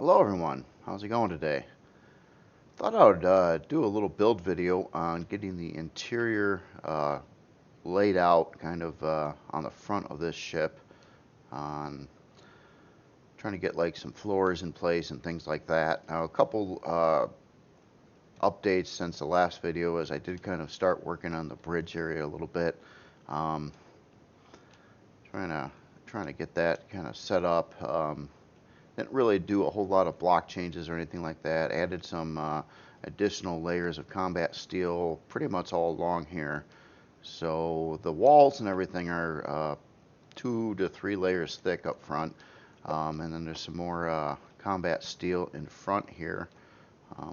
Hello everyone, how's it going today? Thought I would do a little build video on getting the interior laid out kind of on the front of this ship, on trying to get like some floors in place and things like that. Now a couple updates since the last video is I did kind of start working on the bridge area a little bit, um, trying to get that kind of set up. Didn't really do a whole lot of block changes or anything like that. Added some additional layers of combat steel pretty much all along here. So the walls and everything are 2 to 3 layers thick up front. And then there's some more combat steel in front here,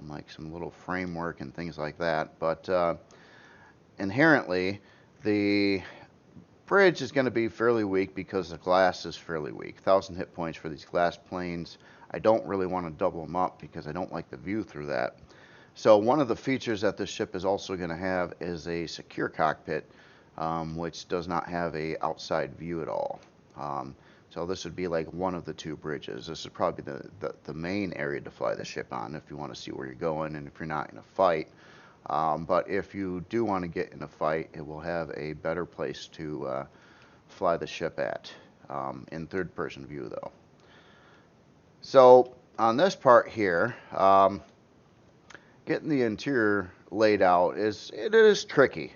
like some little framework and things like that. But inherently, the bridge is going to be fairly weak because the glass is fairly weak. 1,000 hit points for these glass planes. I don't really want to double them up because I don't like the view through that. So one of the features that this ship is also going to have is a secure cockpit, which does not have a outside view at all. So this would be like one of the 2 bridges. This is probably the main area to fly the ship on if you want to see where you're going and if you're not in a fight. But if you do want to get in a fight, it will have a better place to fly the ship at, in third-person view though. So on this part here, getting the interior laid out is tricky.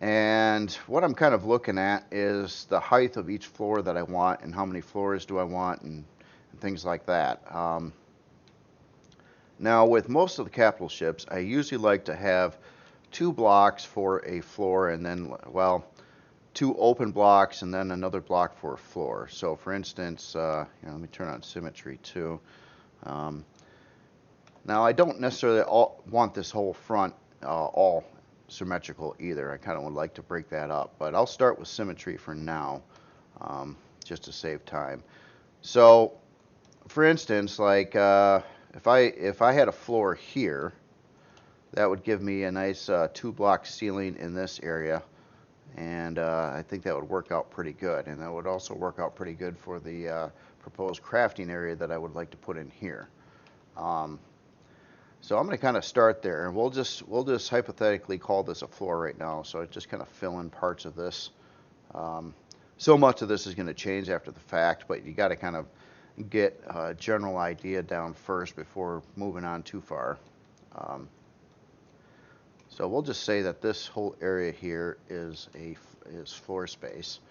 And what I'm kind of looking at is the height of each floor that I want and how many floors do I want and things like that. Now, with most of the capital ships, I usually like to have 2 blocks for a floor and then, well, 2 open blocks and then another block for a floor. So, for instance, let me turn on symmetry too. Now, I don't necessarily want this whole front all symmetrical either. I kind of would like to break that up, but I'll start with symmetry for now, just to save time. So, for instance, like if I had a floor here, that would give me a nice 2-block ceiling in this area, and I think that would work out pretty good. And that would also work out pretty good for the proposed crafting area that I would like to put in here. So I'm going to kind of start there, and we'll just hypothetically call this a floor right now. So I just kind of fill in parts of this. So much of this is going to change after the fact, but you got to kind of get a general idea down first before moving on too far. So we'll just say that this whole area here is floor space.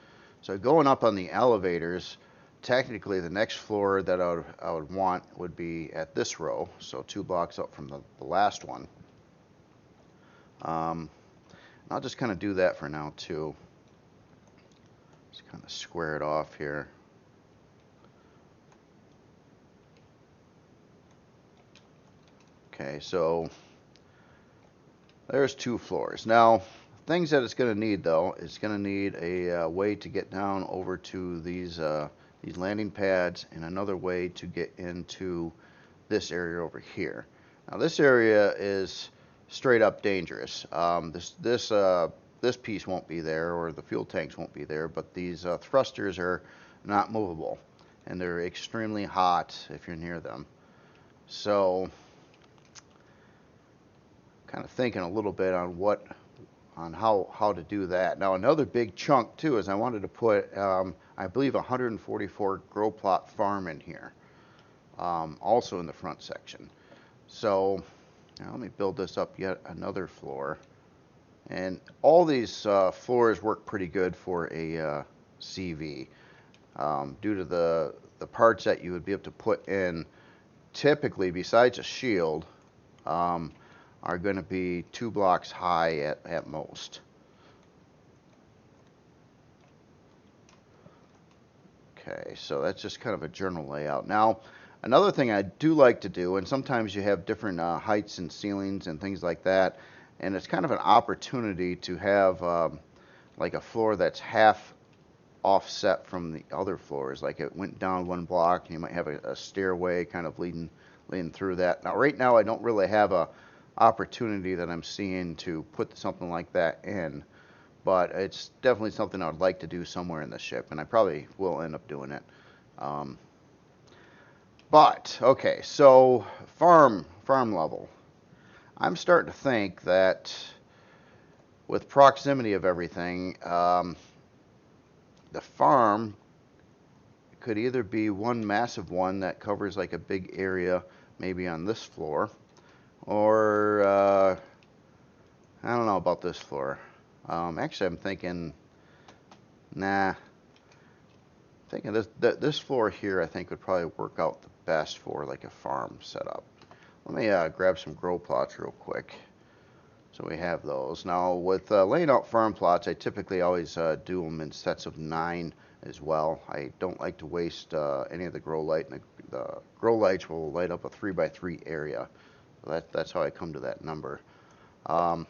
So going up on the elevators, technically the next floor that I would want would be at this row, so 2 blocks up from the last one. I'll just kind of do that for now too. Just kind of square it off here. Okay, so there's 2 floors. Now, things that it's going to need though, it's going to need a way to get down over to these landing pads and another way to get into this area over here. Now this area is straight up dangerous. This piece won't be there, or the fuel tanks won't be there, but these thrusters are not movable, and they're extremely hot if you're near them. So kind of thinking a little bit on how to do that. Now another big chunk too is I wanted to put I believe 144 grow plot farm in here, also in the front section. So now let me build this up yet another floor, and all these floors work pretty good for a CV, due to the parts that you would be able to put in. Typically, besides a shield, are going to be 2 blocks high at most. Okay, so that's just kind of a general layout. Now, another thing I do like to do, and sometimes you have different heights and ceilings and things like that, and it's kind of an opportunity to have like a floor that's half offset from the other floors. Like it went down 1 block, and you might have a stairway kind of leading through that. Now, right now, I don't really have a opportunity that I'm seeing to put something like that in, but it's definitely something I would like to do somewhere in the ship, and I probably will end up doing it. But okay, so farm level. I'm starting to think that with proximity of everything, the farm could either be one massive one that covers like a big area, maybe on this floor, or I don't know about this floor. Actually, I'm thinking, nah. Thinking this floor here, I think would probably work out the best for like a farm setup. Let me grab some grow plots real quick. So we have those. Now with laying out farm plots, I typically always do them in sets of 9 as well. I don't like to waste any of the grow light, and the grow lights will light up a 3x3 area. So that's how I come to that number. And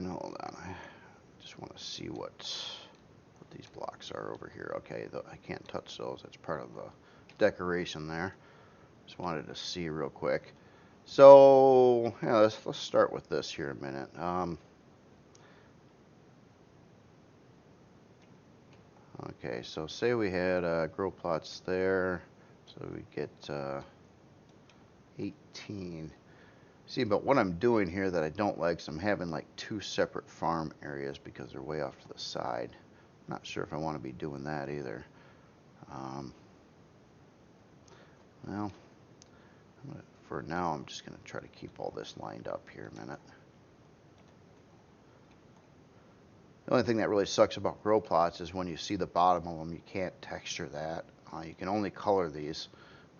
hold on, I just want to see what these blocks are over here. Okay, I can't touch those. That's part of the decoration there. Just wanted to see real quick. So yeah, let's start with this here a minute. Okay, so say we had grow plots there, so we get 18. See, but what I'm doing here that I don't like is I'm having like 2 separate farm areas because they're way off to the side. Not sure if I want to be doing that either. Well, for now, I'm just going to try to keep all this lined up here a minute. The only thing that really sucks about grow plots is when you see the bottom of them, you can't texture that. You can only color these.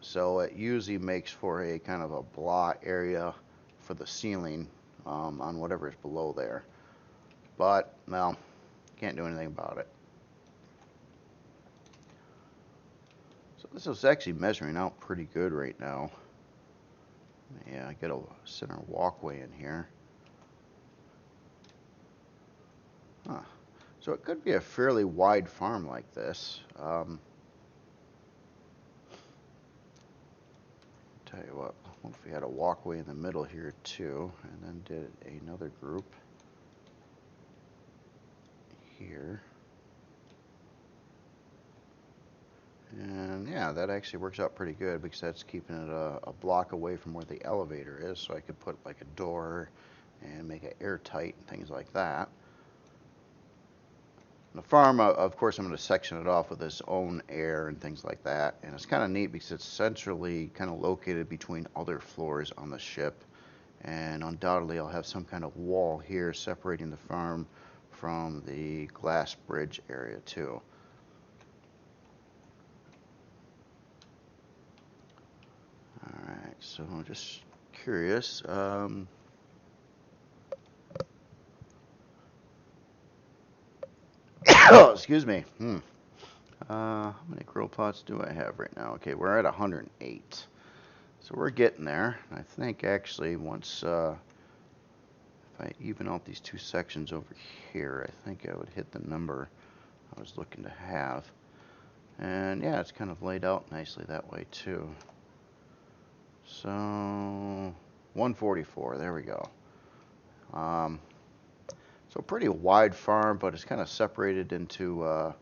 So it usually makes for a kind of a blah area for the ceiling on whatever is below there. But, well, can't do anything about it. So this is actually measuring out pretty good right now. Yeah, I got a center walkway in here. Huh. So it could be a fairly wide farm like this. Tell you what if we had a walkway in the middle here too, and then did another group here. And yeah, that actually works out pretty good because that's keeping it a block away from where the elevator is, so I could put like a door and make it airtight and things like that. The farm, of course, I'm going to section it off with its own air and things like that. And it's kind of neat because it's centrally kind of located between other floors on the ship. And undoubtedly, I'll have some kind of wall here separating the farm from the glass bridge area too. Alright, so I'm just curious. Oh, excuse me. How many grow plots do I have right now? Okay, we're at 108. So we're getting there. I think actually once, if I even out these 2 sections over here, I think I would hit the number I was looking to have. And yeah, it's kind of laid out nicely that way too. So 144, there we go. So pretty wide farm, but it's kind of separated into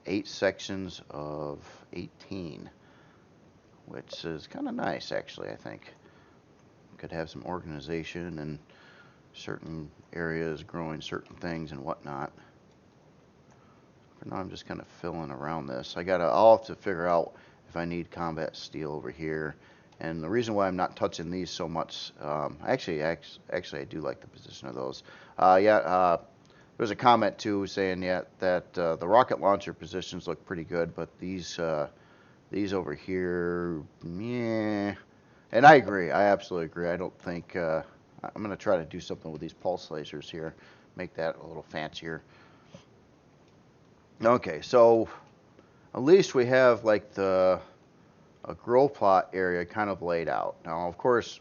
8 sections of 18, which is kind of nice actually, I think. Could have some organization and certain areas growing certain things and whatnot. For now, I'm just kind of filling around this. I'll have to figure out if I need combat steel over here. And the reason why I'm not touching these so much, actually, I do like the position of those. There's a comment too saying that the rocket launcher positions look pretty good, but these over here, yeah. And I agree. I absolutely agree. I don't think I'm going to try to do something with these pulse lasers here, make that a little fancier. Okay, so at least we have like a grow plot area kind of laid out. Now, of course,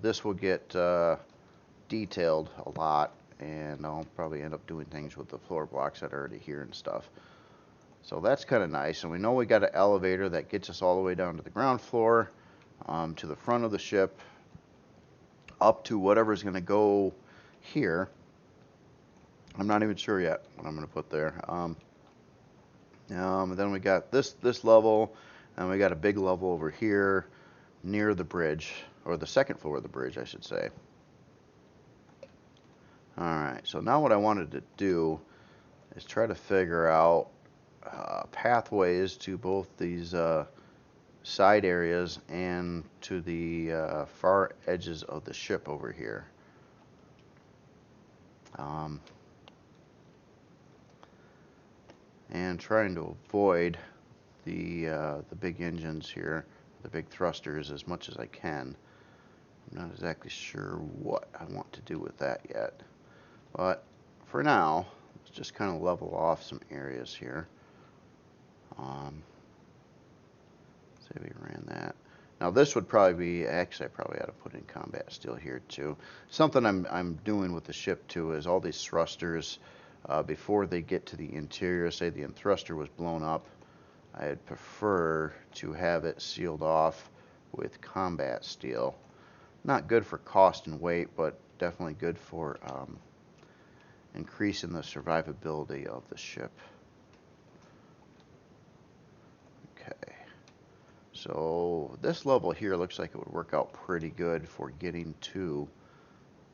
this will get detailed a lot, and I'll probably end up doing things with the floor blocks that are already here and stuff. So that's kind of nice, and we know we got an elevator that gets us all the way down to the ground floor, to the front of the ship, up to whatever's going to go here. I'm not even sure yet what I'm going to put there. And then we got this level, and we got a big level over here near the bridge, or the second floor of the bridge, I should say. Alright, so now what I wanted to do is try to figure out pathways to both these side areas and to the far edges of the ship over here. And trying to avoid the big engines here, the big thrusters, as much as I can. I'm not exactly sure what I want to do with that yet, but for now, let's just kind of level off some areas here. Say we ran that. Now this would probably be, actually I probably ought to put in combat steel here too. Something I'm doing with the ship too is all these thrusters, before they get to the interior, say the thruster was blown up, I'd prefer to have it sealed off with combat steel. Not good for cost and weight, but definitely good for increasing the survivability of the ship. Okay, so this level here looks like it would work out pretty good for getting to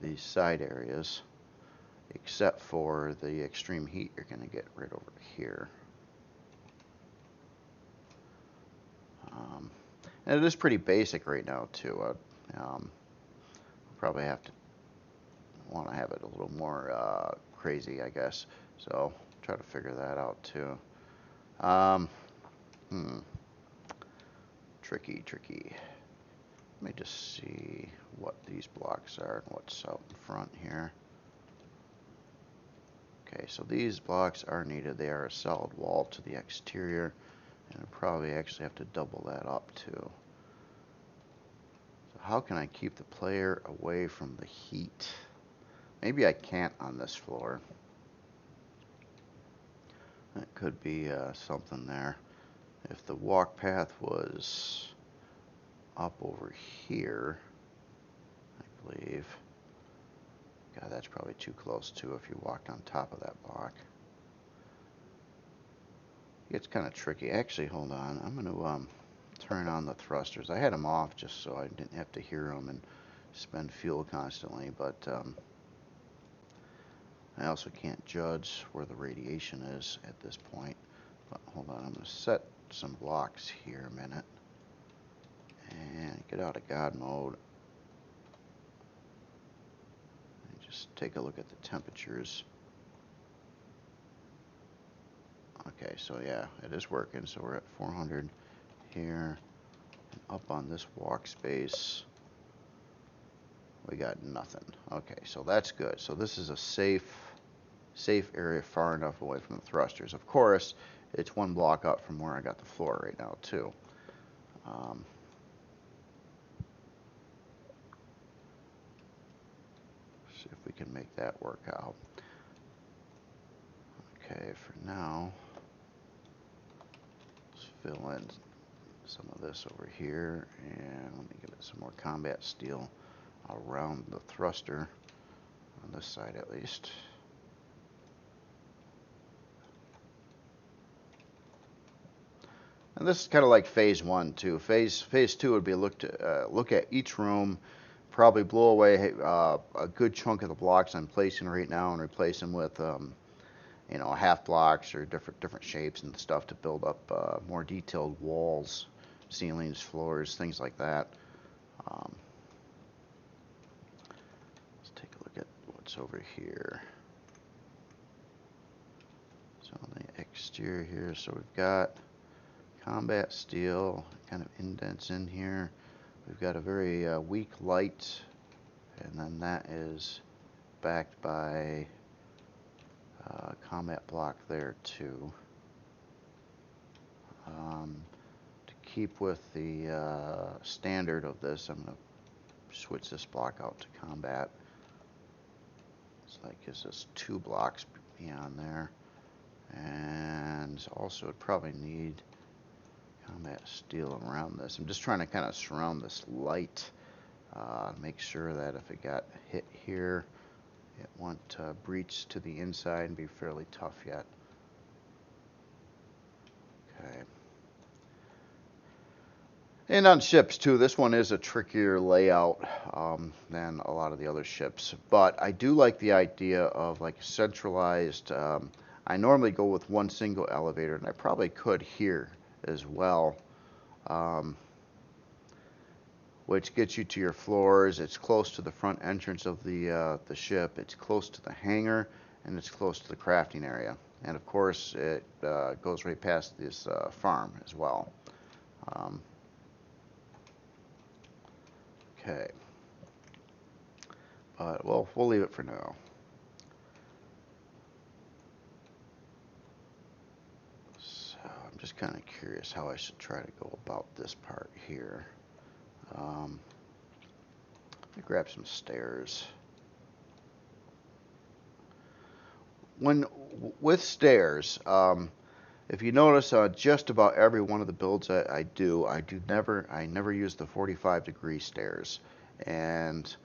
these side areas, except for the extreme heat you're going to get right over here. And it is pretty basic right now too. Probably want to have it a little more crazy, I guess. So try to figure that out too. Tricky. Let me just see what these blocks are and what's out in front here. Okay, so these blocks are needed. They are a solid wall to the exterior, and I probably actually have to double that up too. So how can I keep the player away from the heat? Maybe I can't on this floor. That could be something there. If the walk path was up over here, I believe. God, that's probably too close too if you walked on top of that block. It's kind of tricky. Actually, hold on. I'm going to turn on the thrusters. I had them off just so I didn't have to hear them and spend fuel constantly, but I also can't judge where the radiation is at this point. But hold on, I'm going to set some blocks here a minute and get out of God mode. And just take a look at the temperatures. Okay, so yeah, it is working. So we're at 400 here. And up on this walk space, we got nothing. Okay, so that's good. So this is a safe area far enough away from the thrusters. Of course, it's one block up from where I got the floor right now too. See if we can make that work out. Okay, for now, let's fill in some of this over here, and let me give it some more combat steel around the thruster, on this side at least. And this is kind of like phase one too. Phase two would be look at each room, probably blow away a good chunk of the blocks I'm placing right now and replace them with half blocks or different shapes and stuff to build up more detailed walls, ceilings, floors, things like that. Let's take a look at what's over here. So on the exterior here, so we've got combat steel, kind of indents in here. We've got a very weak light, and then that is backed by combat block there too. To keep with the standard of this, I'm going to switch this block out to combat. So that gives us 2 blocks beyond there. And also it'd probably need combat steel around this. I'm just trying to kind of surround this light, make sure that if it got hit here, it won't breach to the inside and be fairly tough yet. And on ships too, this one is a trickier layout than a lot of the other ships. But I do like the idea of like centralized. I normally go with one single elevator, and I probably could here as well, um, which gets you to your floors. It's close to the front entrance of the ship. It's close to the hangar, and it's close to the crafting area. And of course, it goes right past this farm as well. Um, okay. But, well, we'll leave it for now. So I'm just kind of curious how I should try to go about this part here. Let me grab some stairs. With stairs, if you notice, just about every one of the builds I never use the 45-degree stairs, and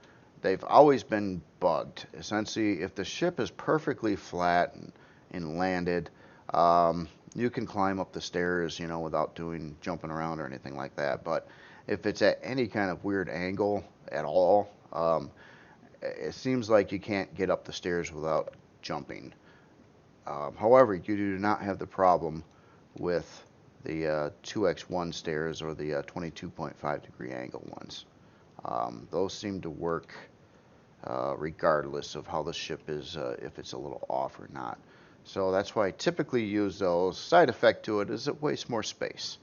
they've always been bugged. Essentially, if the ship is perfectly flat and landed, you can climb up the stairs, you know, without jumping around or anything like that. But if it's at any kind of weird angle at all, it seems like you can't get up the stairs without jumping. However, you do not have the problem with the 2x1 stairs or the 22.5-degree angle ones. Those seem to work regardless of how the ship is, if it's a little off or not. So that's why I typically use those. Side effect to it is it wastes more space.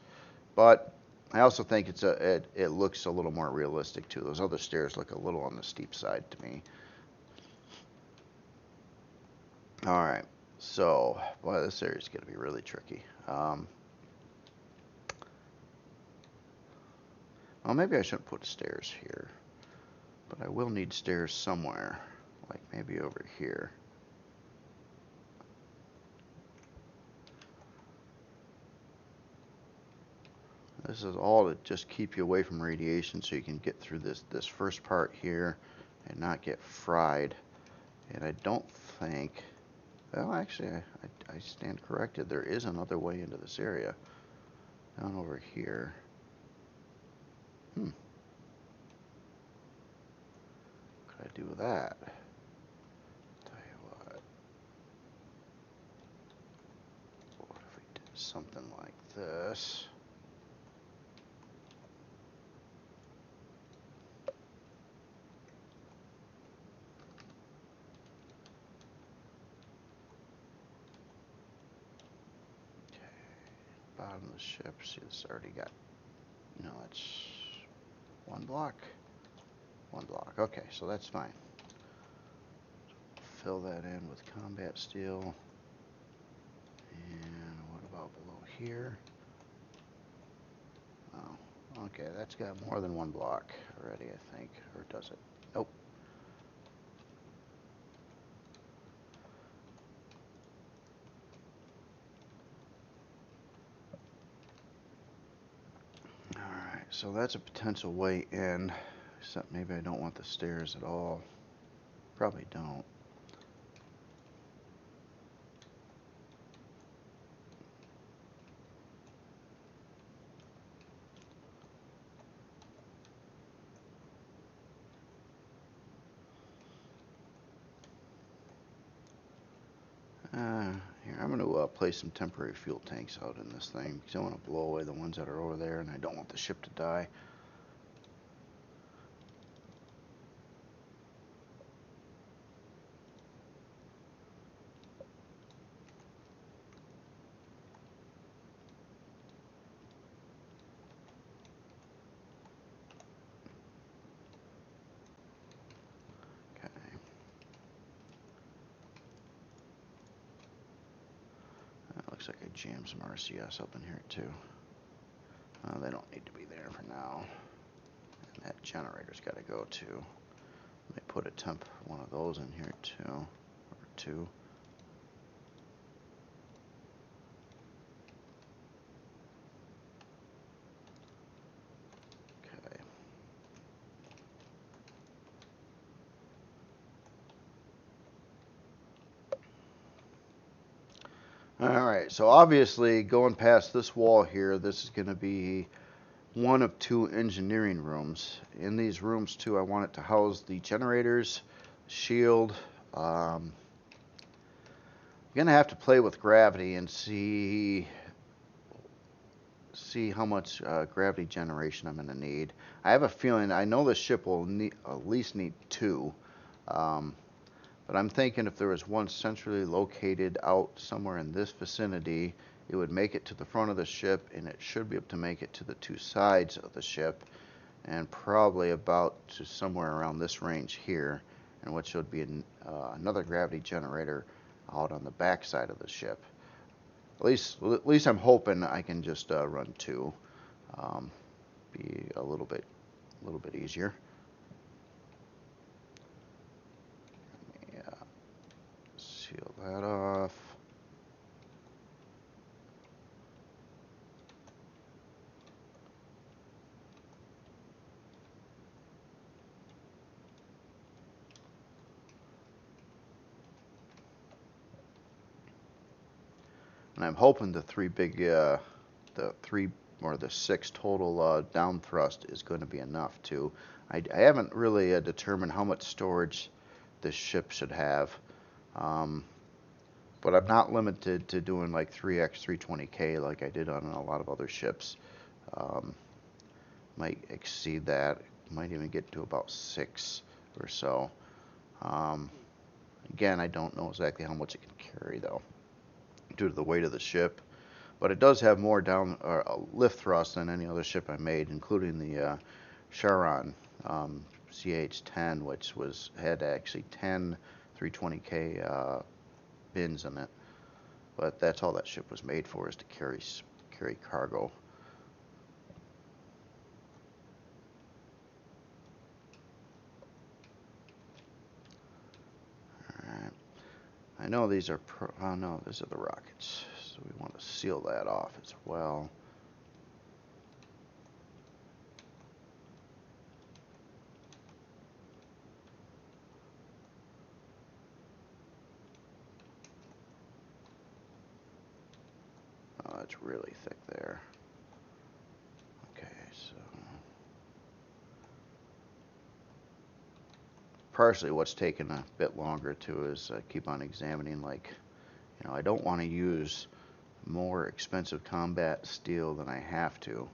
But I also think it looks a little more realistic too. Those other stairs look a little on the steep side to me. All right. So, boy, this area is going to be really tricky. Well, maybe I shouldn't put stairs here, but I will need stairs somewhere, like maybe over here. This is all to just keep you away from radiation so you can get through this first part here and not get fried. And I don't think, well, actually, I stand corrected. There is another way into this area. Down over here. Could I do that? Tell you what if we did something like this? Bottom of the ship. See, this already got, no, it's one block. Okay, so that's fine. Fill that in with combat steel. And what about below here? Oh, okay, that's got more than one block already, I think. Or does it? Nope. Alright, so that's a potential way in. Except maybe I don't want the stairs at all. Probably don't. Here, I'm going to place some temporary fuel tanks out in this thing because I want to blow away the ones that are over there, and I don't want the ship to die. Looks like I jammed some RCS up in here too. They don't need to be there for now. And that generator's got to go too. Let me put one of those in here too, or two. Okay. All right, so obviously going past this wall here, this is going to be one of two engineering rooms. In these rooms too, I want it to house the generators, shield. I'm gonna have to play with gravity and see how much gravity generation I'm gonna need. I have a feeling, I know the ship will need, at least need two, but I'm thinking if there was one centrally located out somewhere in this vicinity, it would make it to the front of the ship, and it should be able to make it to the two sides of the ship, and probably about to somewhere around this range here, and which would be another gravity generator out on the back side of the ship. At least I'm hoping I can just run two. Be a little bit easier. Let me seal that off. And I'm hoping the three or the six total down thrust is going to be enough too. I haven't really determined how much storage this ship should have, but I'm not limited to doing like 3x 320K like I did on a lot of other ships. Might exceed that. Might even get to about 6 or so. Again, I don't know exactly how much it can carry though, due to the weight of the ship, but it does have more down lift thrust than any other ship I made, including the Charon CH-10, which had actually 10 320K bins in it. But that's all that ship was made for, is to carry cargo. All right. I know these are, oh no, these are the rockets. So we want to seal that off as well. Oh, it's really thick there. Okay, so partially what's taking a bit longer too is keep on examining, like, I don't want to use more expensive combat steel than I have to,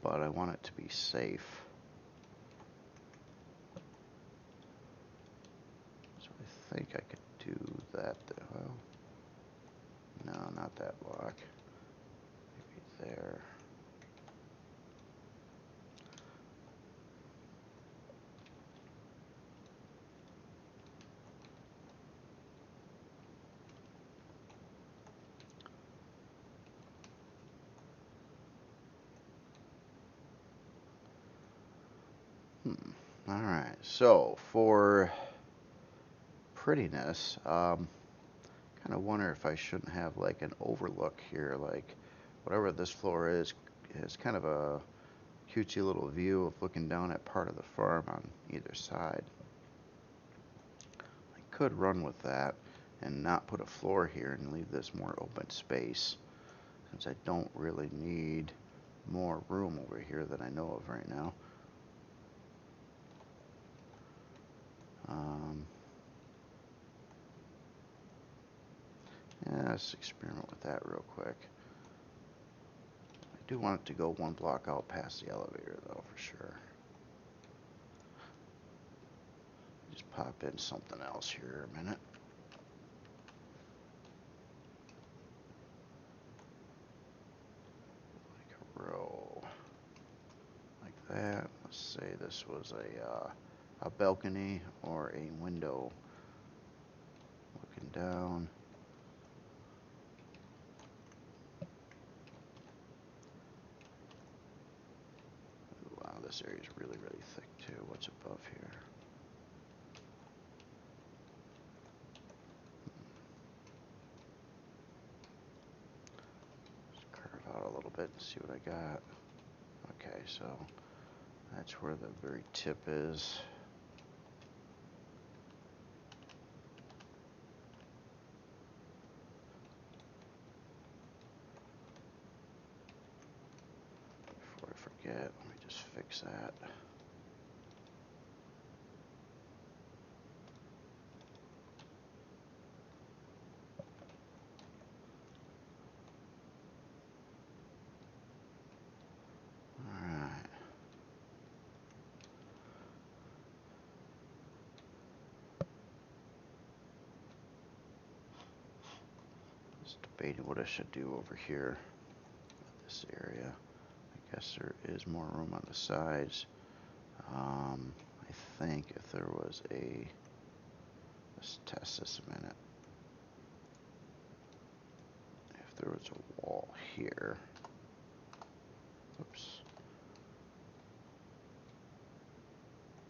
but I want it to be safe. So I think I could do that. Well, no, not that block. Maybe there. All right, so for prettiness, kind of wonder if I shouldn't have like an overlook here, like whatever this floor is kind of a cutesy little view of looking down at part of the farm on either side. I could run with that and not put a floor here and leave this more open space, since I don't really need more room over here that I know of right now. Yeah, let's experiment with that real quick. I do want it to go one block out past the elevator though, for sure. Just pop in something else here a minute. Like a row. Like that. Let's say this was a balcony or a window looking down. Ooh, wow, this area is really, really thick too. What's above here? Just curve out a little bit and see what I got. Okay, so that's where the very tip is. Before I get. Let me just fix that. Alright. Just debating what I should do over here. This area. I guess there is more room on the sides. I think if there was a... Let's test this a minute. If there was a wall here... Oops.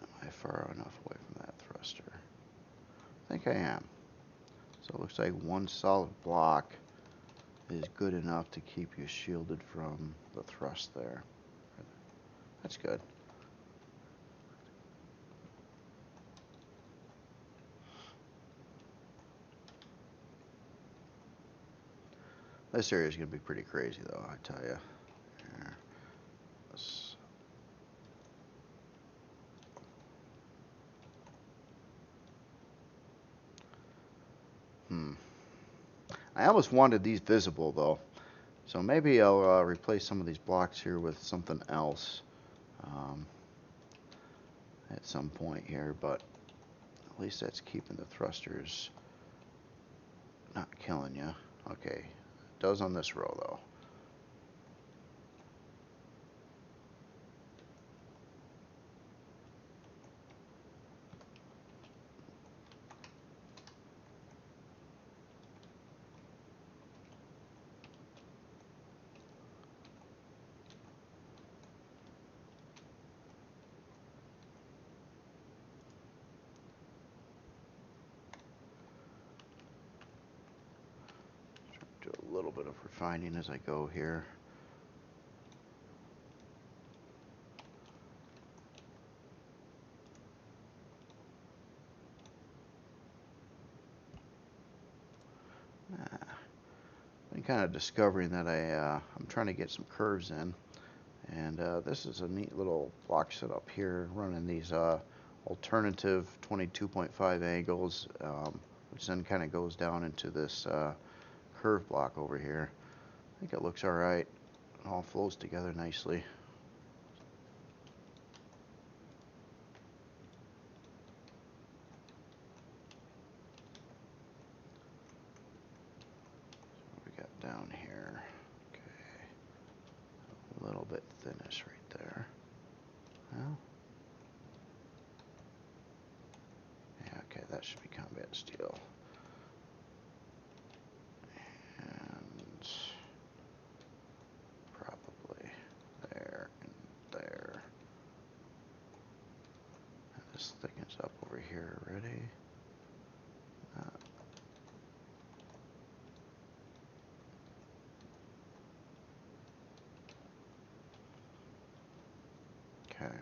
Am I far enough away from that thruster? I think I am. So it looks like one solid block is good enough to keep you shielded from the thrust there. That's good. This area is going to be pretty crazy, though, I tell you. I almost wanted these visible, though. So maybe I'll replace some of these blocks here with something else at some point here, but at least that's keeping the thrusters not killing you. Okay, it does on this row, though. Do a little bit of refining as I go here. Been kind of discovering that I'm trying to get some curves in, and this is a neat little block setup here, running these alternative 22.5 angles, which then kind of goes down into this curve block over here. I think it looks alright. It all flows together nicely. What we got down here? Okay. A little bit thinnish right there. Well, yeah, okay, that should be combat steel. And probably there and there. And this thickens up over here already. Okay.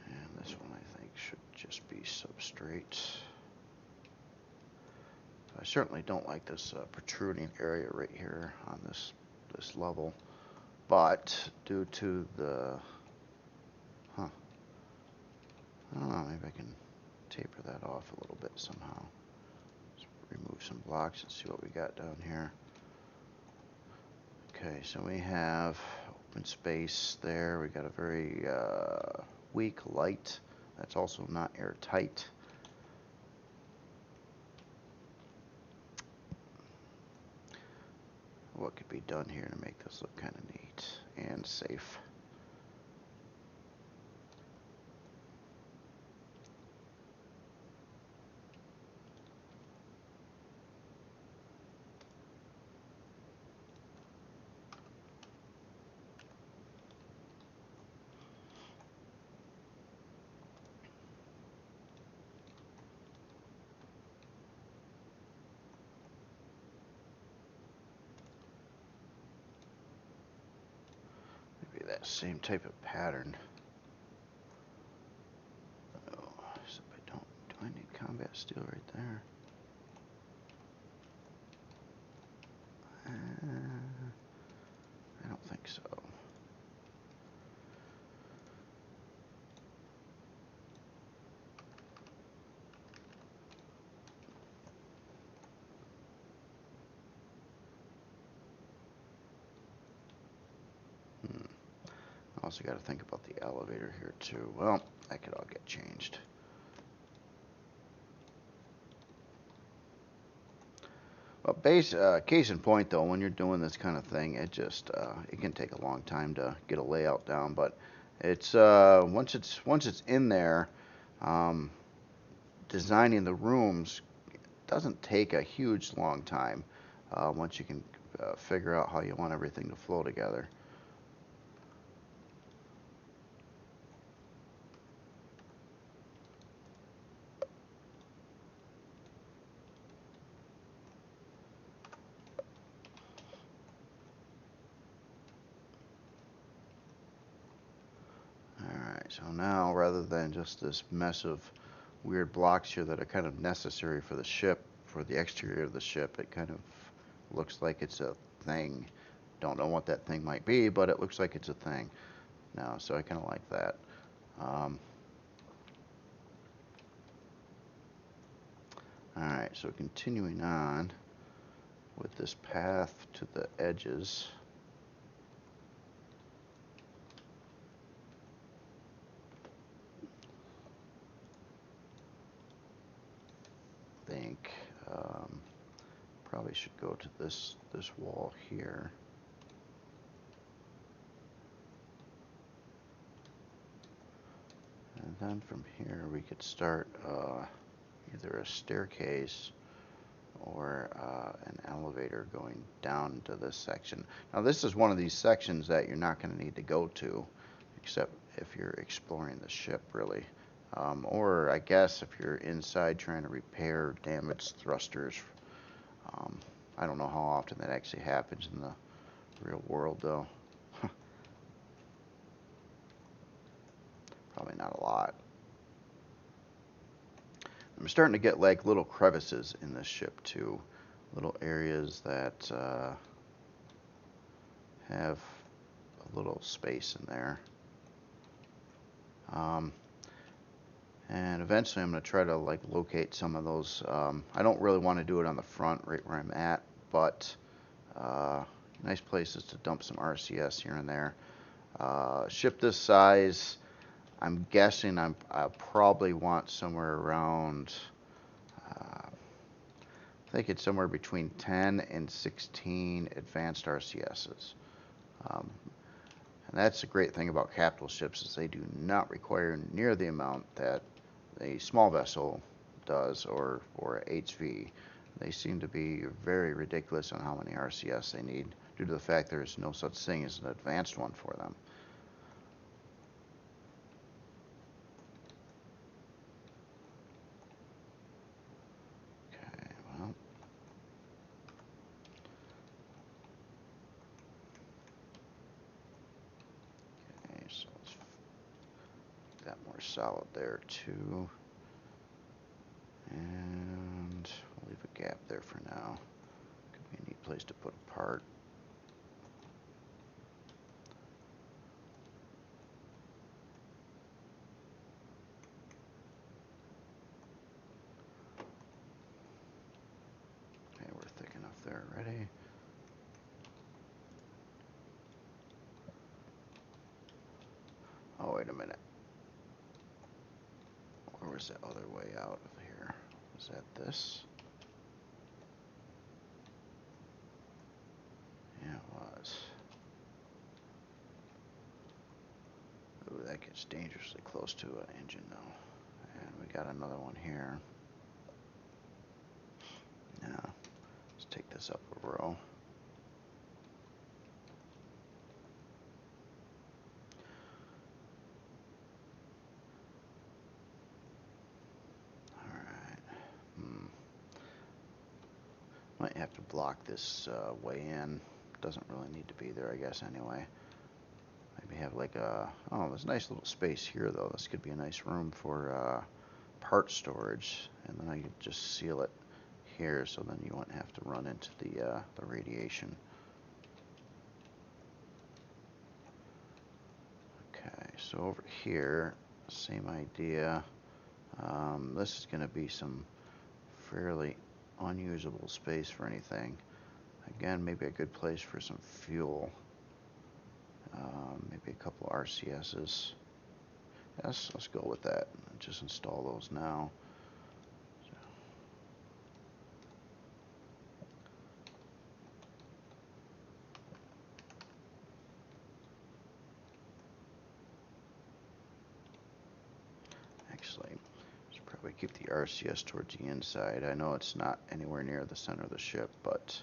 And this one I think should just be substrate. I certainly don't like this protruding area right here on this level, but due to the, I don't know, maybe I can taper that off a little bit somehow. Let's remove some blocks and see what we got down here. Okay, so we have open space there. We got a very weak light that's also not airtight. What could be done here to make this look kind of neat and safe? That same type of pattern. Oh, so I don't. Do I need combat steel right there? I don't think so. Also got to think about the elevator here too. Well, that could all get changed. Well, case in point though, when you're doing this kind of thing, it can take a long time to get a layout down. But it's once it's in there, designing the rooms doesn't take a huge long time. Once you can figure out how you want everything to flow together. Alright, so now rather than just this mess of weird blocks here that are kind of necessary for the ship, for the exterior of the ship, it kind of looks like it's a thing. Don't know what that thing might be, but it looks like it's a thing now, so I kind of like that. Alright, so continuing on with this path to the edges. I think probably should go to this wall here. And then from here we could start either a staircase or an elevator going down to this section. Now this is one of these sections that you're not going to need to go to, except if you're exploring the ship really. Or I guess if you're inside trying to repair damaged thrusters. I don't know how often that actually happens in the real world though. Probably not a lot. I'm starting to get like little crevices in this ship too. Little areas that have a little space in there. And eventually I'm going to try to like locate some of those. I don't really want to do it on the front right where I'm at, but nice places to dump some RCS here and there. Ship this size, I'm guessing I probably want somewhere around, I think it's somewhere between 10 and 16 advanced RCSs. And that's the great thing about capital ships is they do not require near the amount that a small vessel does or HV. They seem to be very ridiculous on how many RCS they need due to the fact there's no such thing as an advanced one for them. Okay, well. Okay, so let's make that more solid there too. And we'll leave a gap there for now. Could be a neat place to put a part. Okay, we're thick enough there already. Oh, wait a minute. Where was the other way out of here? Was that this? Yeah, it was. Ooh, that gets dangerously close to an engine though. And we got another one here. Now, let's take this up a row. Might have to block this way in. Doesn't really need to be there, I guess, anyway. Maybe have like a... Oh, there's a nice little space here, though. This could be a nice room for part storage. And then I could just seal it here, so then you won't have to run into the radiation. so over here, same idea. This is going to be some fairly unusable space for anything. Again, maybe a good place for some fuel. Maybe a couple RCSs. Yes, let's go with that. Just install those now. Actually, should probably keep the RCS towards the inside. I know it's not anywhere near the center of the ship, but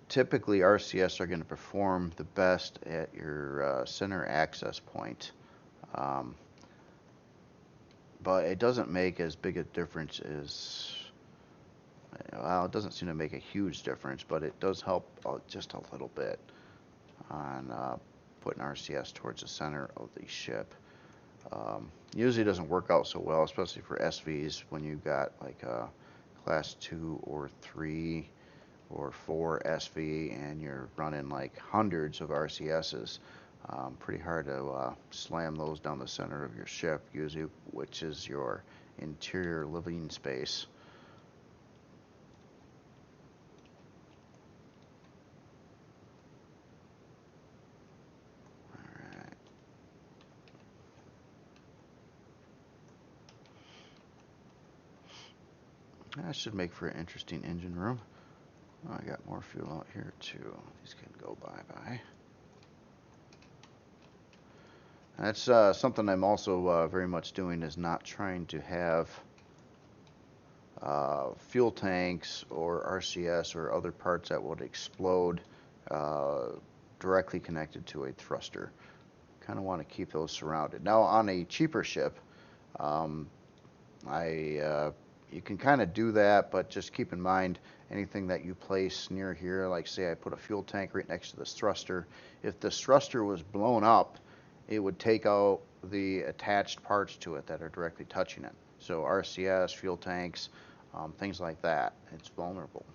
typically RCS are going to perform the best at your center access point. But it doesn't make as big a difference as, well, it doesn't seem to make a huge difference, but it does help just a little bit on putting RCS towards the center of the ship. Usually doesn't work out so well, especially for SVs when you've got like a class 2 or 3 or 4 SV and you're running like hundreds of RCSs. Pretty hard to slam those down the center of your ship, usually, which is your interior living space. Alright. That should make for an interesting engine room. Oh, I got more fuel out here too. These can go bye-bye. That's something I'm also very much doing, is not trying to have fuel tanks or RCS or other parts that would explode directly connected to a thruster. Kind of want to keep those surrounded. Now on a cheaper ship, you can kind of do that, but just keep in mind anything that you place near here, like say I put a fuel tank right next to this thruster. If this thruster was blown up, it would take out the attached parts to it that are directly touching it. So RCS, fuel tanks, things like that. It's vulnerable.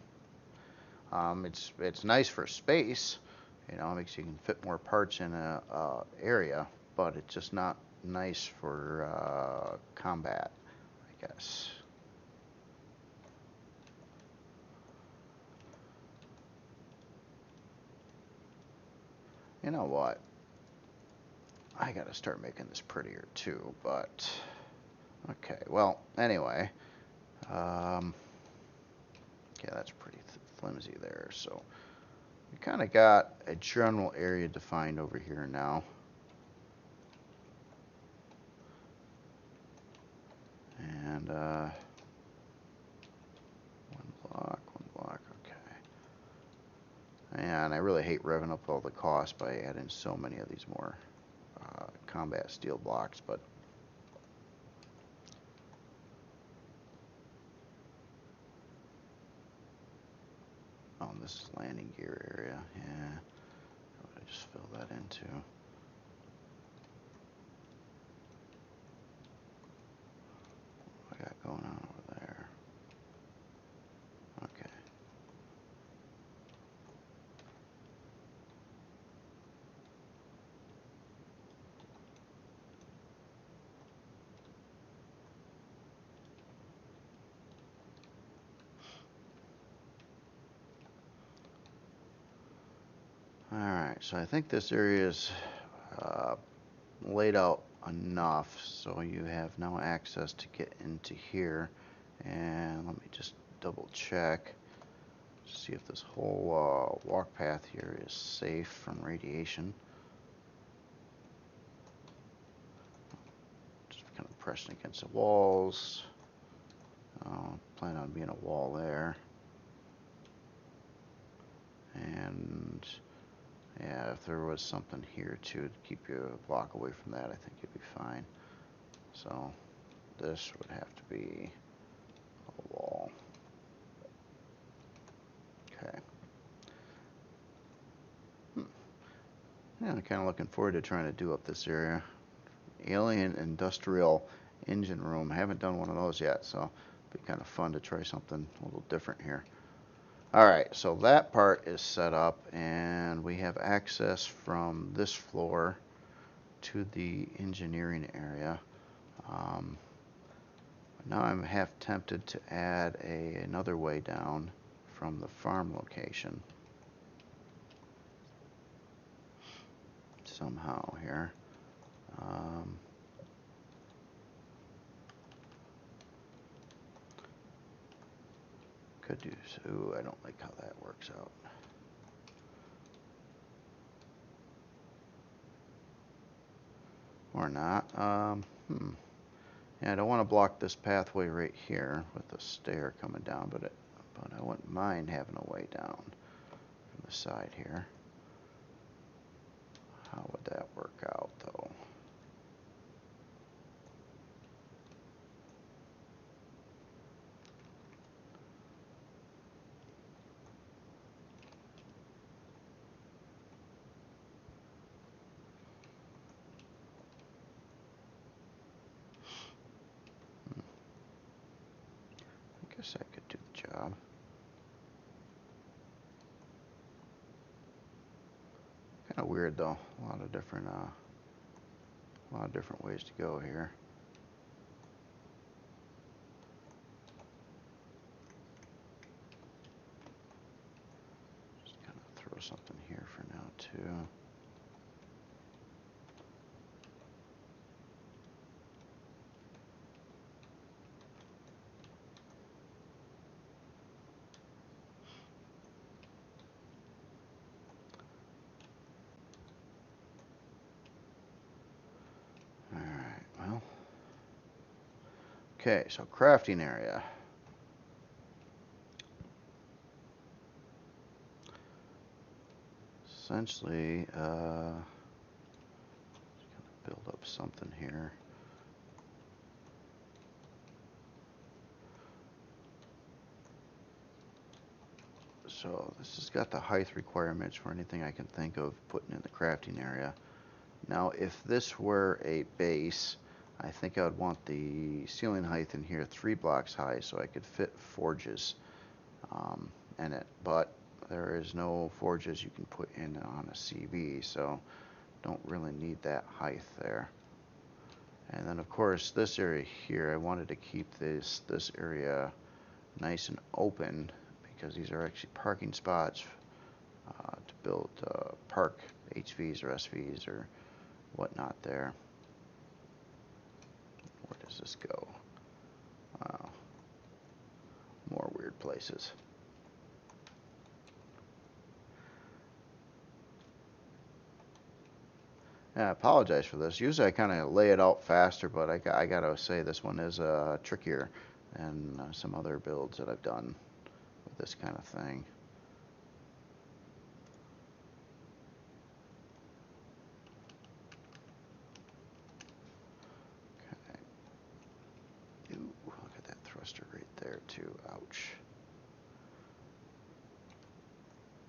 It's nice for space, you know, it makes you can fit more parts in a area, but it's just not nice for combat, I guess. You know what? I gotta start making this prettier too, but okay, well, anyway, yeah, that's pretty flimsy there, so we kind of got a general area defined over here now. And one block, okay. And I really hate revving up all the costs by adding so many of these more combat steel blocks, but oh, this is landing gear area. Yeah, what did I just fill that into? What I got going on over there? Okay. Alright, so I think this area is laid out enough so you have now access to get into here. And let me just double check to see if this whole walk path here is safe from radiation. Just kind of pressing against the walls. Plan on being a wall there. And yeah, if there was something here to keep you a block away from that, I think you'd be fine. So this would have to be a wall. Okay. Yeah, I'm kind of looking forward to trying to do up this area. Alien industrial engine room. I haven't done one of those yet, so it'd be kind of fun to try something a little different here. Alright, so that part is set up, and we have access from this floor to the engineering area. Now I'm half tempted to add another way down from the farm location somehow here. Could do so. Ooh, I don't like how that works out. Or not. Yeah, I don't want to block this pathway right here with the stair coming down, but I wouldn't mind having a way down from the side here. How would that work out, though? I guess I could do the job. Kind of weird, though. A lot of different ways to go here. Just kind of throw something here for now, too. Okay, so crafting area. Essentially, build up something here. So this has got the height requirements for anything I can think of putting in the crafting area. Now, if this were a base, I think I would want the ceiling height in here 3 blocks high so I could fit forges in it. But there is no forges you can put in on a CB, so don't really need that height there. And then, of course, this area here, I wanted to keep this area nice and open because these are actually parking spots to build park HVs or SVs or whatnot there. Where does this go? Wow. More weird places. Yeah, I apologize for this. Usually I kind of lay it out faster, but I gotta say this one is trickier than some other builds that I've done with this kind of thing. Okay. Ooh, look at that thruster right there too. Ouch.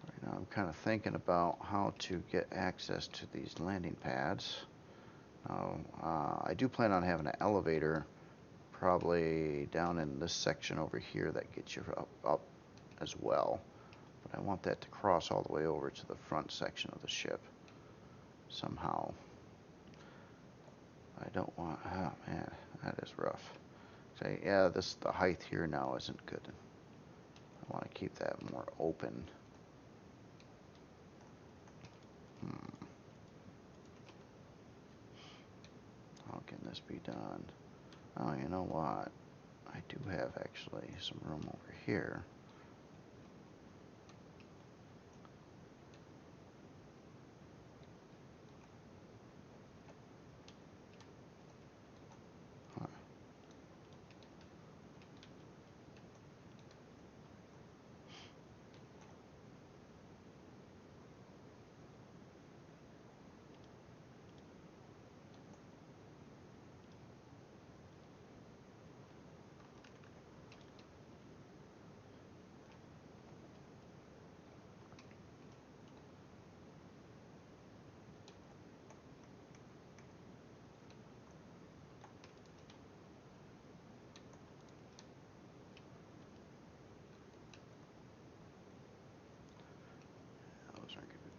Right now I'm kind of thinking about how to get access to these landing pads. I do plan on having an elevator probably down in this section over here that gets you up as well. But I want that to cross all the way over to the front section of the ship somehow. I don't want, oh man, that is rough. So yeah, the height here now isn't good. I want to keep that more open. How can this be done? Oh, you know what? I do have actually some room over here.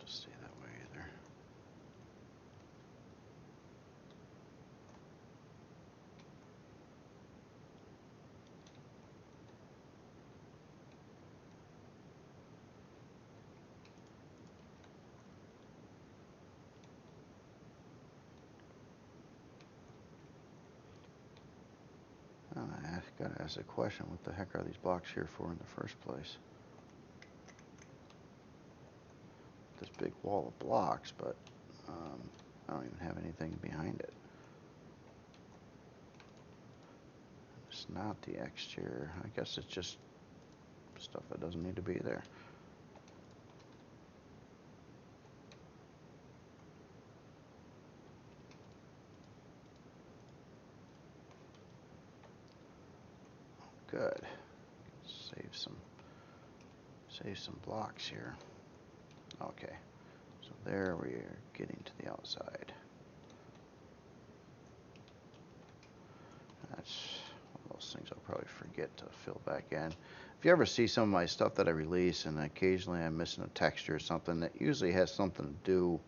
stay that way either. I gotta ask the question, what the heck are these blocks here for in the first place? This big wall of blocks, but I don't even have anything behind it. It's not the exterior. I guess it's just stuff that doesn't need to be there. Good. Save some blocks here. Okay. So there we are getting to the outside. That's one of those things I'll probably forget to fill back in. If you ever see some of my stuff that I release and occasionally I'm missing a texture or something, that usually has something to do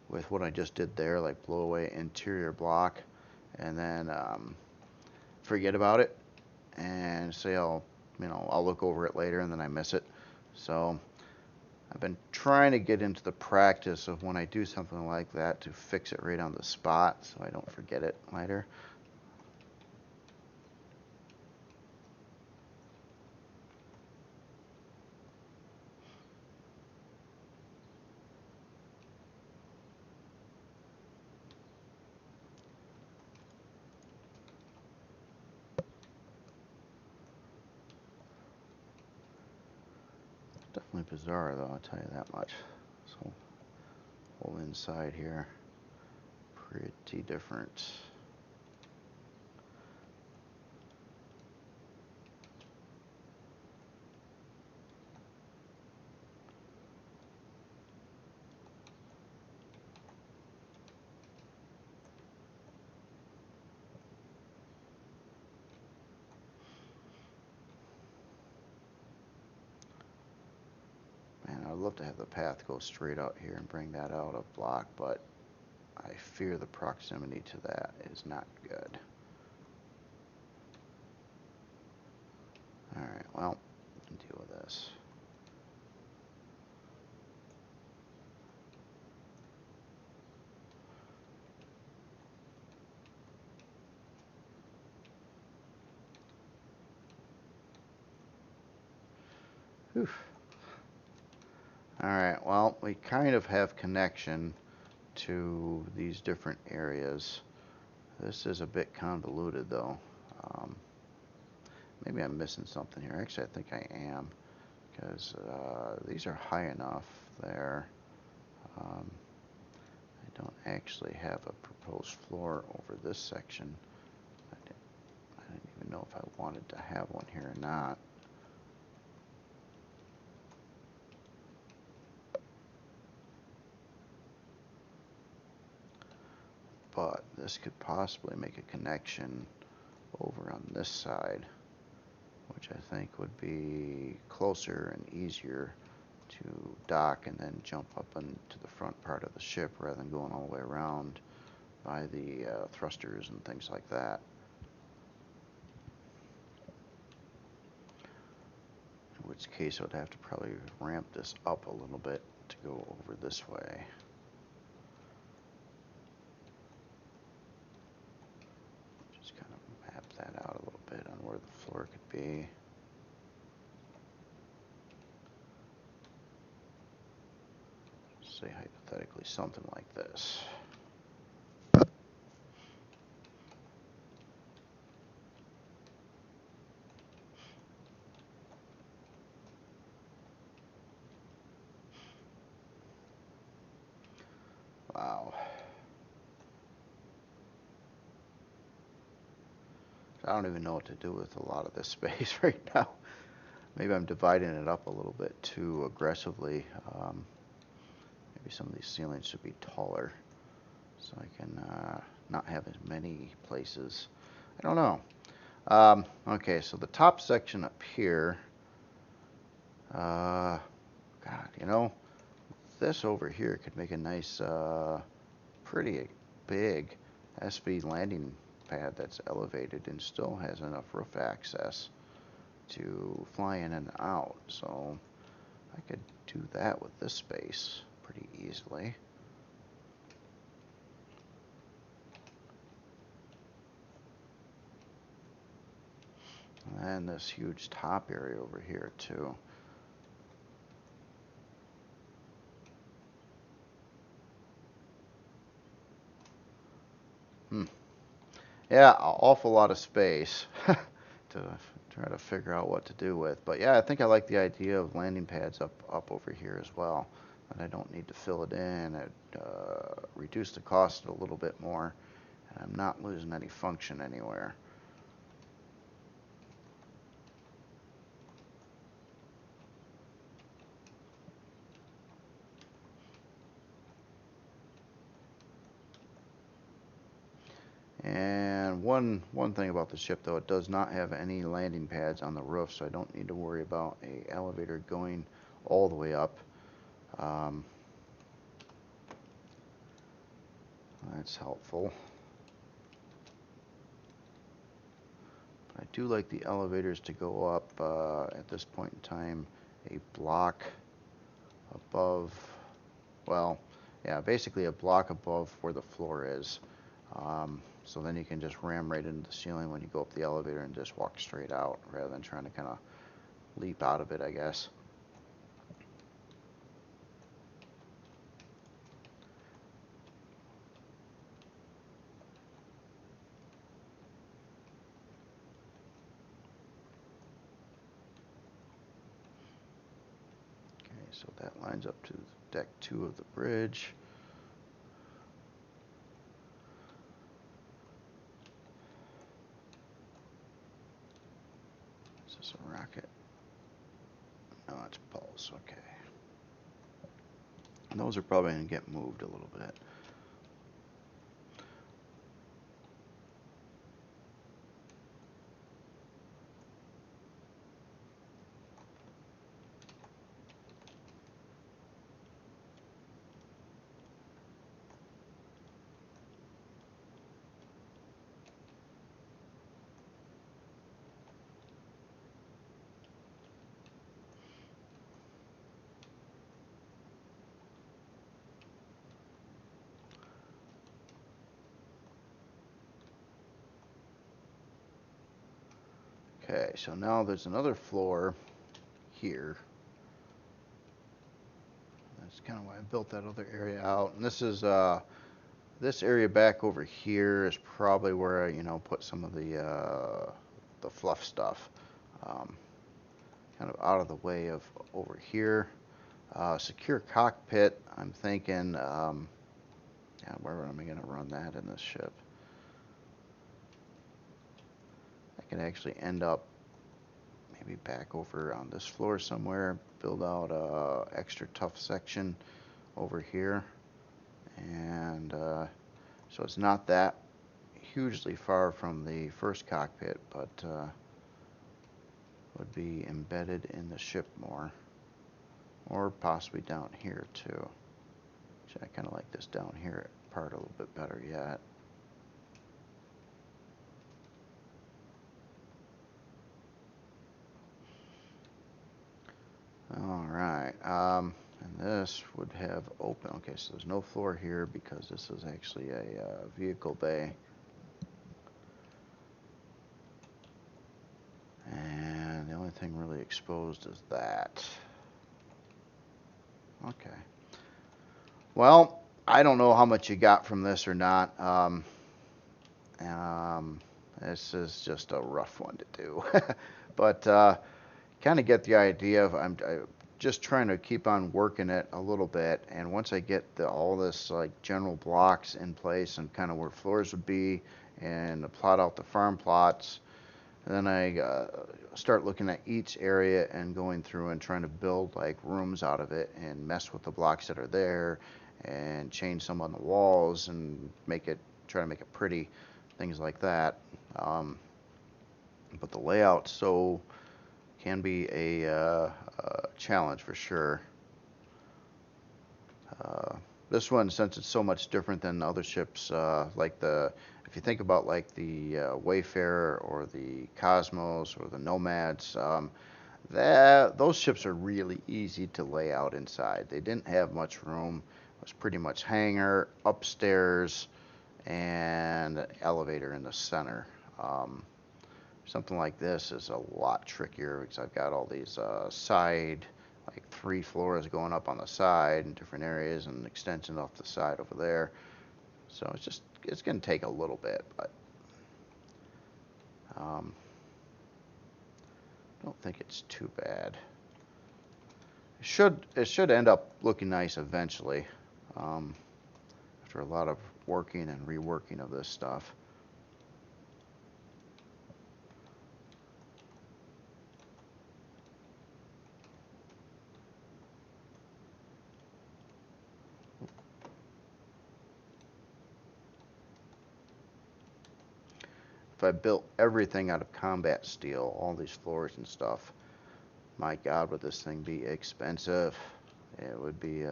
with what I just did there, like blow away interior block, and then forget about it and say I'll look over it later and then I miss it. So I've been trying to get into the practice of when I do something like that to fix it right on the spot so I don't forget it later. Definitely bizarre though, I'll tell you that much. So whole inside here, pretty different. Man, I'd love to have the path go straight out here and bring that out of block, but I fear the proximity to that is not good. Alright, well, deal with this. Whew. Alright, well, we kind of have connection to these different areas. This is a bit convoluted though. Maybe I'm missing something here. Actually, I think I am, because these are high enough there. I don't actually have a proposed floor over this section. I didn't even know if I wanted to have one here or not. But this could possibly make a connection over on this side, which I think would be closer and easier to dock and then jump up into the front part of the ship rather than going all the way around by the thrusters and things like that. In which case I would have to probably ramp this up a little bit to go over this way. Just kind of map that out a little bit on where the floor could be. Say hypothetically something like this. Wow. I don't even know what to do with a lot of this space right now. Maybe I'm dividing it up a little bit too aggressively. Maybe some of these ceilings should be taller so I can not have as many places. I don't know. Okay, so the top section up here, God, this over here could make a nice, pretty big SV landing pad that's elevated and still has enough roof access to fly in and out. So I could do that with this space pretty easily. And this huge top area over here too. Yeah, an awful lot of space to try to figure out what to do with. But yeah, I think I like the idea of landing pads up over here as well. And I don't need to fill it in. It reduce the cost a little bit more. And I'm not losing any function anywhere. And one thing about the ship, though, it does not have any landing pads on the roof, so I don't need to worry about an elevator going all the way up. That's helpful. But I do like the elevators to go up at this point in time a block above, well, yeah, basically a block above where the floor is. So then you can just ram right into the ceiling when you go up the elevator and just walk straight out rather than trying to kind of leap out of it, I guess. Okay, so that lines up to deck 2 of the bridge. Is this a rocket? No, it's pulse, okay. And those are probably going to get moved a little bit. Okay, so now there's another floor here. That's kind of why I built that other area out. And this is this area back over here is probably where I, put some of the fluff stuff. Kind of out of the way of over here. Secure cockpit. I'm thinking, yeah, where am I going to run that in this ship? I can actually end up maybe back over on this floor somewhere, build out a extra tough section over here, and so it's not that hugely far from the first cockpit, but would be embedded in the ship more, or possibly down here too. So I kind of like this down here part a little bit better yet. All right, and this would have open. Okay, so there's no floor here because this is actually a vehicle bay. And the only thing really exposed is that. Okay. Well, I don't know how much you got from this or not. This is just a rough one to do. But kind of get the idea of I'm just trying to keep on working it a little bit, and once I get all this like general blocks in place and kind of where floors would be and plot out the farm plots, and then I start looking at each area and going through and trying to build like rooms out of it and mess with the blocks that are there and change some on the walls and try to make it pretty, things like that. But the layout can be a challenge for sure. This one, since it's so much different than other ships, if you think about like the Wayfarer or the Cosmos or the Nomads, those ships are really easy to lay out inside. They didn't have much room. It was pretty much hangar, upstairs, and an elevator in the center. Something like this is a lot trickier because I've got all these side, like 3 floors going up on the side in different areas and extensions off the side over there. So it's going to take a little bit, but I don't think it's too bad. It should end up looking nice eventually, after a lot of working and reworking of this stuff. If I built everything out of combat steel, all these floors and stuff, my God, would this thing be expensive? It would be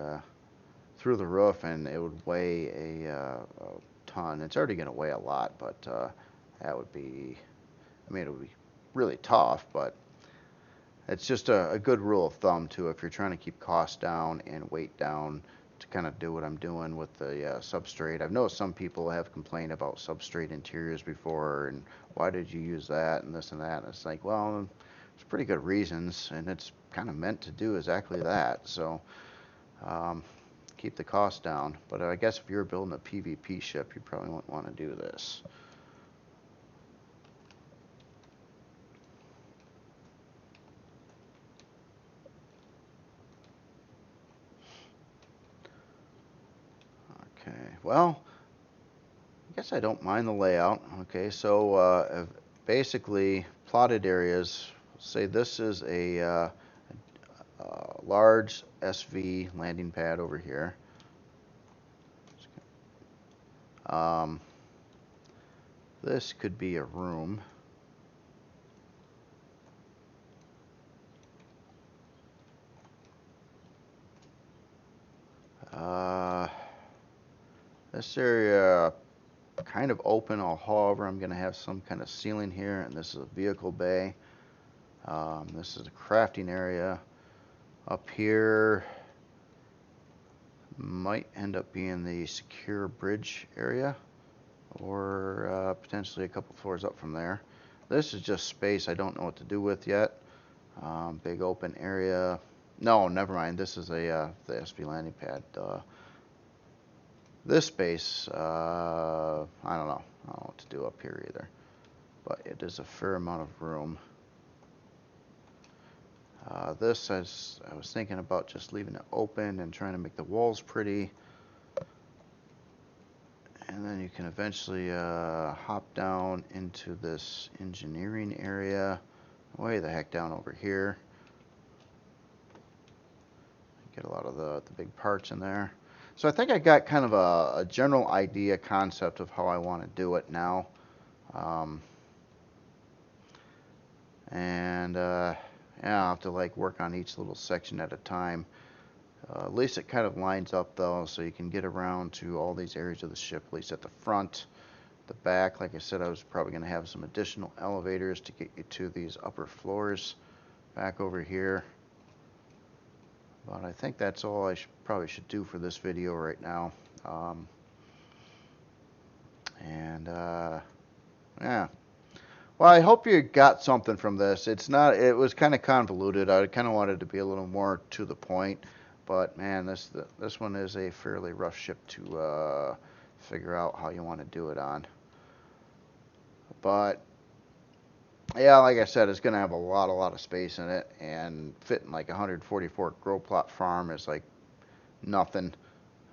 through the roof, and it would weigh a ton. It's already going to weigh a lot, but that would be, I mean, it would be really tough, but it's just a good rule of thumb, too, if you're trying to keep costs down and weight down, to kind of do what I'm doing with the substrate. I've noticed some people have complained about substrate interiors before, and why did you use that and this and that. And it's like, well, it's pretty good reasons, and it's kind of meant to do exactly that. So keep the cost down. But I guess if you're building a PvP ship, you probably won't want to do this. Okay, well, I guess I don't mind the layout. Okay, so basically plotted areas, say this is a large SV landing pad over here. This could be a room. This area kind of open. However, I'm going to have some kind of ceiling here, and this is a vehicle bay. This is a crafting area. Up here might end up being the secure bridge area, or potentially a couple floors up from there. This is just space I don't know what to do with yet. Big open area. No, never mind. This is the SV landing pad. This space, I don't know. I don't know what to do up here either. But it is a fair amount of room. This, I was thinking about just leaving it open and trying to make the walls pretty. And then you can eventually hop down into this engineering area. Way the heck down over here. Get a lot of the big parts in there. So I think I got kind of a general idea, concept of how I want to do it now. Yeah, I'll have to like work on each little section at a time. At least it kind of lines up though, so you can get around to all these areas of the ship, at least at the front. The back, like I said, I was probably going to have some additional elevators to get you to these upper floors back over here. But I think that's all I probably should do for this video right now. Yeah. Well, I hope you got something from this. It was kind of convoluted. I kind of wanted to be a little more to the point. But man, this one is a fairly rough ship to figure out how you want to do it on. But yeah, like I said, it's going to have a lot of space in it, and fitting like 144 grow plot farm is like nothing.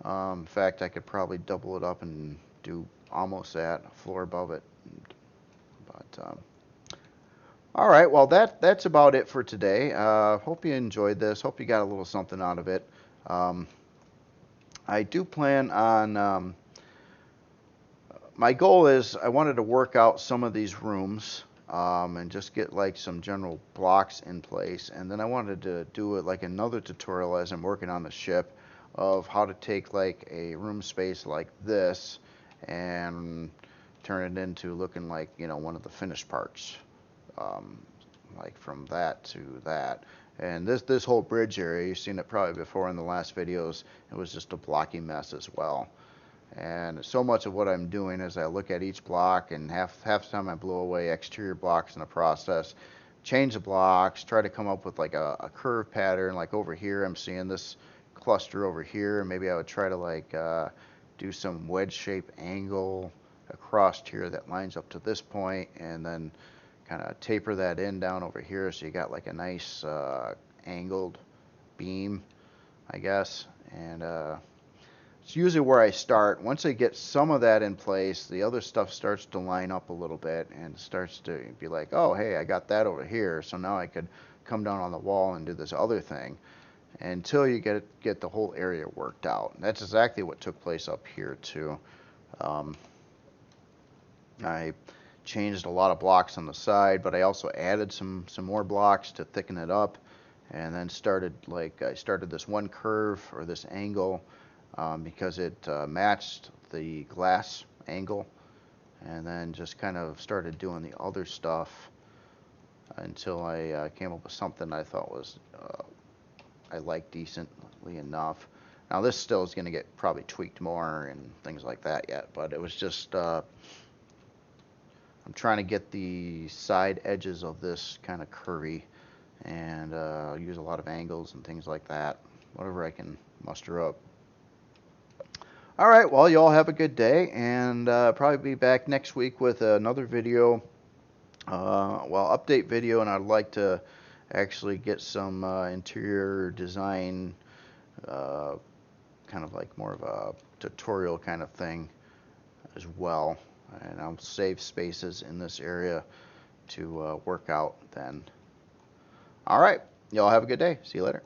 In fact, I could probably double it up and do almost that, a floor above it. But all right, well that's about it for today. Hope you enjoyed this. Hope you got a little something out of it. I do plan on. My goal is I wanted to work out some of these rooms. And just get like some general blocks in place, and then I wanted to do it like another tutorial as I'm working on the ship of how to take like a room space like this and turn it into looking like, you know, one of the finished parts, like from that to that. And this whole bridge area, you've seen it probably before in the last videos, it was just a blocky mess as well. And so much of what I'm doing is I look at each block, and half the time I blow away exterior blocks in the process, change the blocks, try to come up with like a curve pattern. Like over here, I'm seeing this cluster over here, and maybe I would try to like do some wedge shape angle across here that lines up to this point, and then kind of taper that in down over here, so you got like a nice angled beam, I guess. And it's usually where I start. Once I get some of that in place, the other stuff starts to line up a little bit and starts to be like, oh, hey, I got that over here, so now I could come down on the wall and do this other thing, until you get the whole area worked out. And that's exactly what took place up here too. I changed a lot of blocks on the side, but I also added some more blocks to thicken it up, and then I started this one curve or this angle because it matched the glass angle, and then just kind of started doing the other stuff until I came up with something I thought was I liked decently enough. Now this still is going to get probably tweaked more and things like that yet, but it was just I'm trying to get the side edges of this kind of curvy, and use a lot of angles and things like that, whatever I can muster up. All right, well, you all have a good day, and probably be back next week with another video, update video, and I'd like to actually get some interior design, kind of like more of a tutorial kind of thing as well. And I'll save spaces in this area to work out then. All right, y'all have a good day. See you later.